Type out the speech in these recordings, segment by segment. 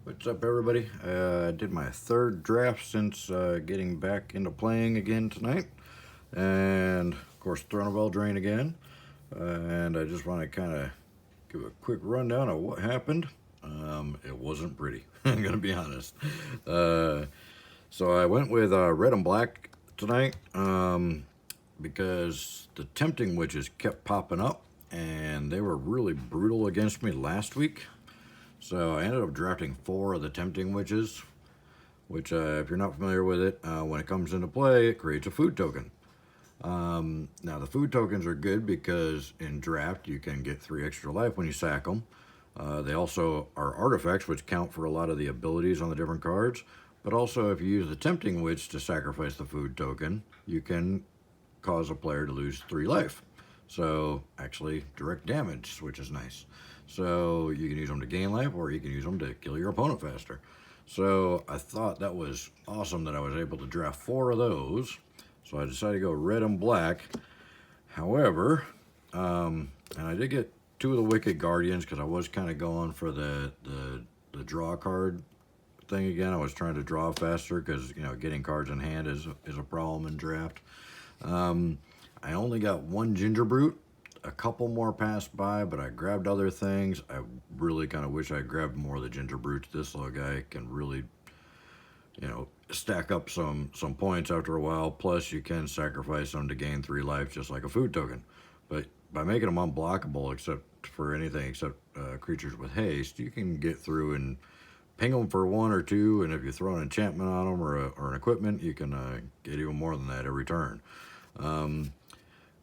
What's up, everybody? I did my third draft since getting back into playing again tonight, and of course, Throne of Eldraine again. And I just want to kind of give a quick rundown of what happened. It wasn't pretty. I'm gonna be honest. Uh, so I went with red and black tonight because the tempting witches kept popping up, and they were really brutal against me last week. So I ended up drafting 4 of the Tempting Witches, which, if you're not familiar with it, when it comes into play, it creates a food token. Now, the food tokens are good because in draft you can get 3 extra life when you sack them. They also are artifacts, which count for a lot of the abilities on the different cards. But also, if you use the Tempting Witch to sacrifice the food token, you can cause a player to lose 3 life. So, actually, direct damage, which is nice. So, you can use them to gain life, or you can use them to kill your opponent faster. So, I thought that was awesome that I was able to draft 4 of those. So, I decided to go red and black. However, and I did get 2 of the Wicked Guardians because I was kind of going for the draw card thing again. I was trying to draw faster because, getting cards in hand is a problem in draft. I only got 1 Ginger Brute. A couple more passed by, but I grabbed other things. I really kind of wish I grabbed more of the Ginger Brutes. This little guy can really, stack up some points after a while. Plus, you can sacrifice them to gain 3 life, just like a food token. But by making them unblockable, except for anything except creatures with haste, you can get through and ping them for 1 or 2. And if you throw an enchantment on them or an equipment, you can get even more than that every turn.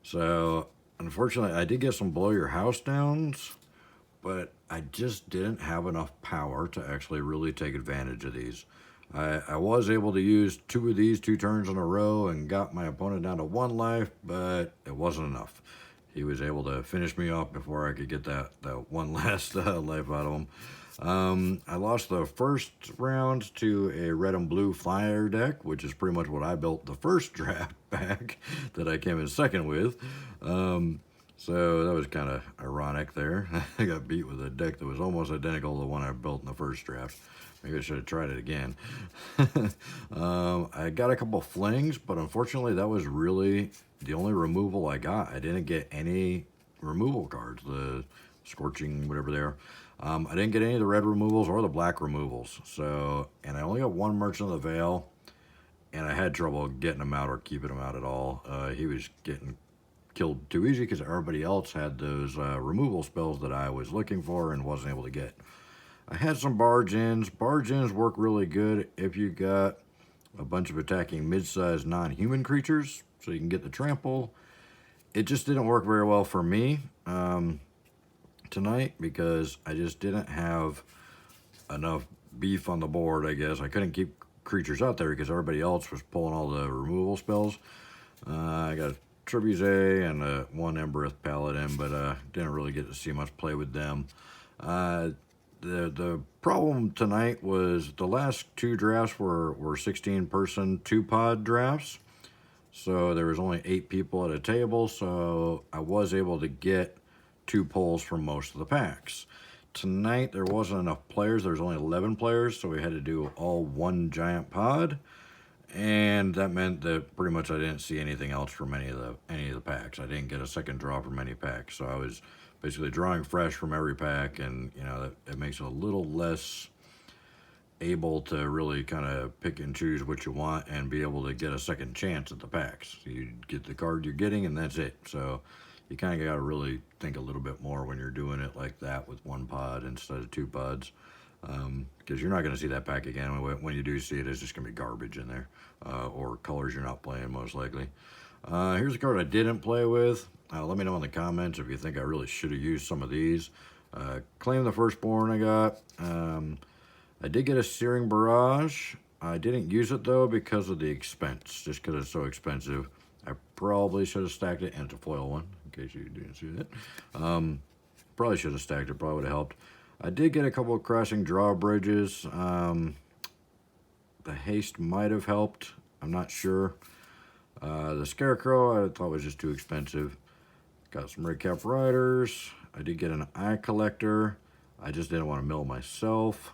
So, unfortunately, I did get some blow your house downs, but I just didn't have enough power to actually really take advantage of these. I was able to use 2 of these 2 turns in a row and got my opponent down to 1 life, but it wasn't enough. He was able to finish me off before I could get that one last life out of him. I lost the first round to a red and blue flyer deck, which is pretty much what I built the first draft back that I came in second with. So that was kind of ironic there. I got beat with a deck that was almost identical to the one I built in the first draft. Maybe I should have tried it again. I got a couple flings, but unfortunately that was really the only removal I got. I didn't get any removal cards, the scorching, whatever they are. I didn't get any of the red removals or the black removals. So, and I only got 1 Merchant of the Veil, and I had trouble getting him out or keeping him out at all. He was getting killed too easy because everybody else had those removal spells that I was looking for and wasn't able to get. I had some barge ins. Barge ins work really good if you got a bunch of attacking mid-sized non-human creatures, so you can get the trample. It just didn't work very well for me tonight because I just didn't have enough beef on the board, I guess. I couldn't keep creatures out there because everybody else was pulling all the removal spells. I got a Trebuchet and 1 Embereth Paladin, but didn't really get to see much play with them. The problem tonight was the last 2 drafts were 16-person 2-pod drafts. So there was only 8 people at a table, so I was able to get 2 pulls from most of the packs. Tonight there wasn't enough players. There was only 11 players, so we had to do all 1 giant pod. And that meant that pretty much I didn't see anything else from any of the packs. I didn't get a second draw from any packs, so I was basically drawing fresh from every pack, and it makes it a little less able to really kind of pick and choose what you want and be able to get a second chance at the packs. So you get the card you're getting, and that's it. So you kind of got to really think a little bit more when you're doing it like that with 1 pod instead of 2 pods. Because you're not going to see that pack again. When you do see it, it's just going to be garbage in there, or colors you're not playing most likely. Here's a card I didn't play with. Let me know in the comments if you think I really should have used some of these. Claim the Firstborn I got. I did get a Searing Barrage. I didn't use it though because of the expense, just because it's so expensive. I probably should have stacked it, and it's a foil one, in case you didn't see that. Probably should have stacked it, probably would have helped. I did get a couple of Crashing Drawbridges. The haste might have helped. I'm not sure. The Scarecrow I thought was just too expensive. Got some Redcap Riders. I did get an Eye Collector. I just didn't want to mill myself.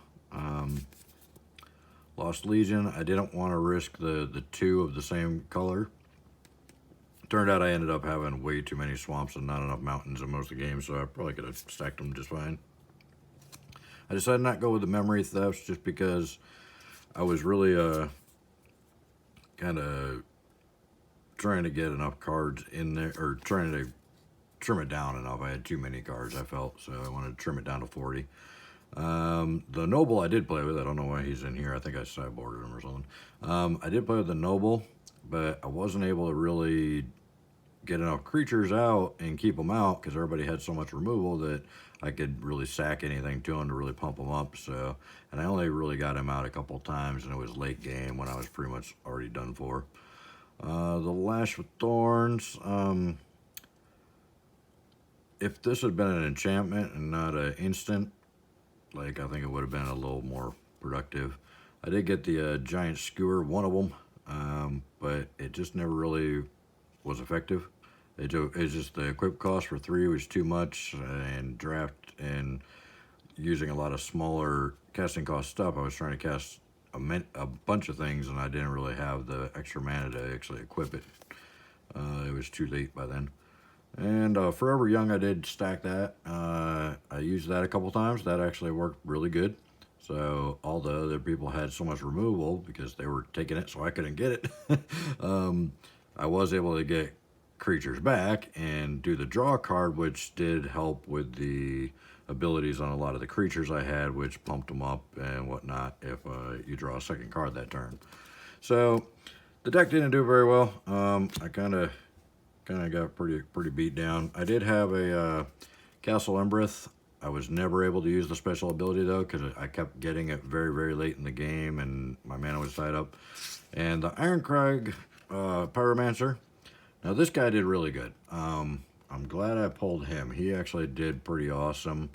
Lost Legion, I didn't want to risk the two of the same color. Turned out I ended up having way too many swamps and not enough mountains in most of the games, so I probably could have stacked them just fine. I decided not to go with the memory thefts just because I was really kind of trying to get enough cards in there, or trying to trim it down enough. I had too many cards, I felt, so I wanted to trim it down to 40. The Noble I did play with. I don't know why he's in here. I think I sideboarded him or something. I did play with the Noble, but I wasn't able to really get enough creatures out and keep them out because everybody had so much removal that I could really sack anything to him to really pump him up. So, and I only really got him out a couple times, and it was late game when I was pretty much already done for. The Lash with Thorns. If this had been an enchantment and not an instant, like, I think it would have been a little more productive. I did get the Giant Skewer, one of them, but it just never really was effective. It's just the equip cost for 3 was too much, and draft and using a lot of smaller casting cost stuff. I was trying to cast a bunch of things, and I didn't really have the extra mana to actually equip it. It was too late by then. And Forever Young, I did stack that. I used that a couple times. That actually worked really good. So all the other people had so much removal because they were taking it, so I couldn't get it. I was able to get creatures back and do the draw card, which did help with the abilities on a lot of the creatures I had, which pumped them up and whatnot if you draw a second card that turn. So the deck didn't do very well. I kind of got pretty beat down. I did have a Castle Embereth. I was never able to use the special ability though, because I kept getting it very late in the game and my mana was tied up. And the Ironcrag Pyromancer. Now this guy did really good. I'm glad I pulled him. He actually did pretty awesome.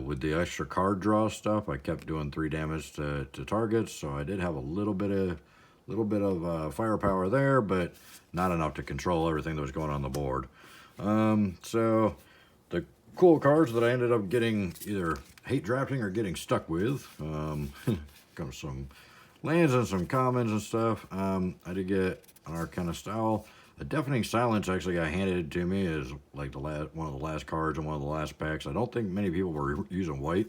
With the extra card draw stuff, I kept doing 3 damage to targets, so I did have a little bit of firepower there, but not enough to control everything that was going on the board. So the cool cards that I ended up getting either hate drafting or getting stuck with, comes some lands and some commons and stuff. I did get an Arcana Style. A Deafening Silence actually got handed to me as like one of the last cards in one of the last packs. I don't think many people were using white.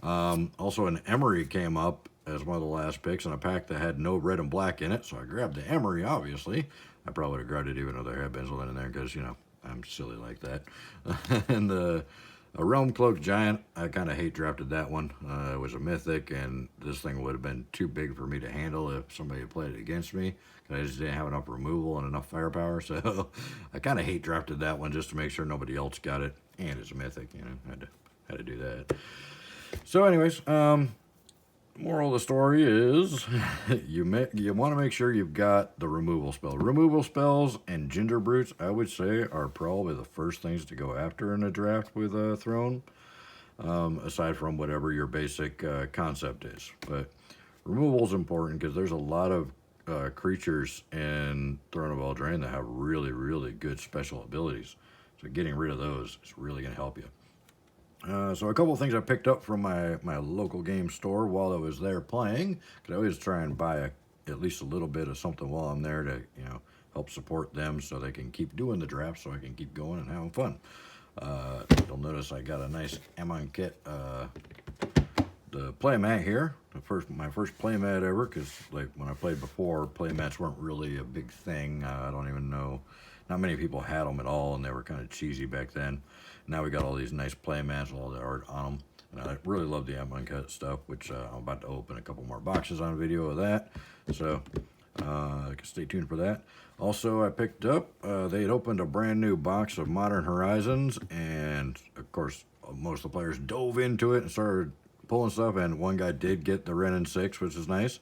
Also an Emery came up as one of the last picks in a pack that had no red and black in it, so I grabbed the Emery, obviously. I probably would have grabbed it even though there had Benzoin in there because, you know, I'm silly like that. And a Realm Cloaked Giant, I kind of hate drafted that one. It was a mythic, and this thing would have been too big for me to handle if somebody had played it against me. I just didn't have enough removal and enough firepower, so I kind of hate drafted that one just to make sure nobody else got it. And it's a mythic, you know, had to do that. So anyways, moral of the story is you want to make sure you've got the removal spell. Removal spells and Ginger Brutes, I would say, are probably the first things to go after in a draft with a Throne, aside from whatever your basic concept is. But removal is important because there's a lot of creatures in Throne of Eldraine that have really good special abilities. So getting rid of those is really going to help you. So a couple of things I picked up from my local game store while I was there playing, because I always try and buy at least a little bit of something while I'm there to, you know, help support them so they can keep doing the draft so I can keep going and having fun. You'll notice I got a nice Ammon kit, the playmat here, my first playmat ever, because like when I played before, playmats weren't really a big thing. I don't even know, not many people had them at all, and they were kind of cheesy back then. Now we got all these nice playmats with all the art on them, and I really love the Uncut stuff, which I'm about to open a couple more boxes on video of that, so stay tuned for that. Also, I picked up, they had opened a brand new box of Modern Horizons, and of course most of the players dove into it and started pulling stuff, and one guy did get the Wrenn and 6, which is nice,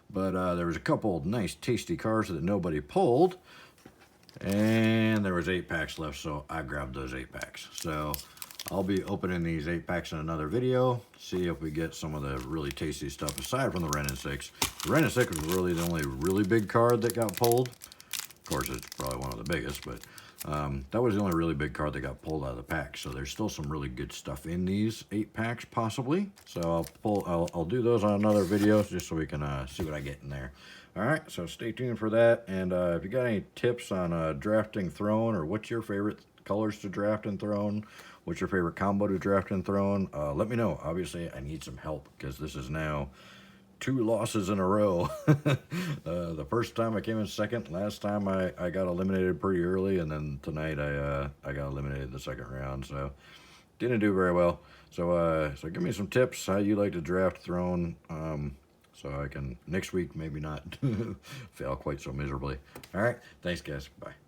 but there was a couple nice tasty cards that nobody pulled, and there was 8 packs left, so I grabbed those 8 packs. So I'll be opening these 8 packs in another video, see if we get some of the really tasty stuff aside from the Wrenn and 6. The Wrenn and 6 was really the only really big card that got pulled. Of course, it's probably one of the biggest, but That was the only really big card that got pulled out of the pack. So there's still some really good stuff in these 8 packs, possibly. So I'll do those on another video just so we can see what I get in there. All right, so stay tuned for that. And if you got any tips on drafting Throne, or what's your favorite colors to draft in Throne, what's your favorite combo to draft in Throne, let me know. Obviously, I need some help because this is now 2 losses in a row. The first time I came in second. Last time I got eliminated pretty early, and then tonight I got eliminated the second round. So didn't do very well. So so give me some tips how you like to draft Throne, so I can next week maybe not fail quite so miserably. All right, thanks guys. Bye.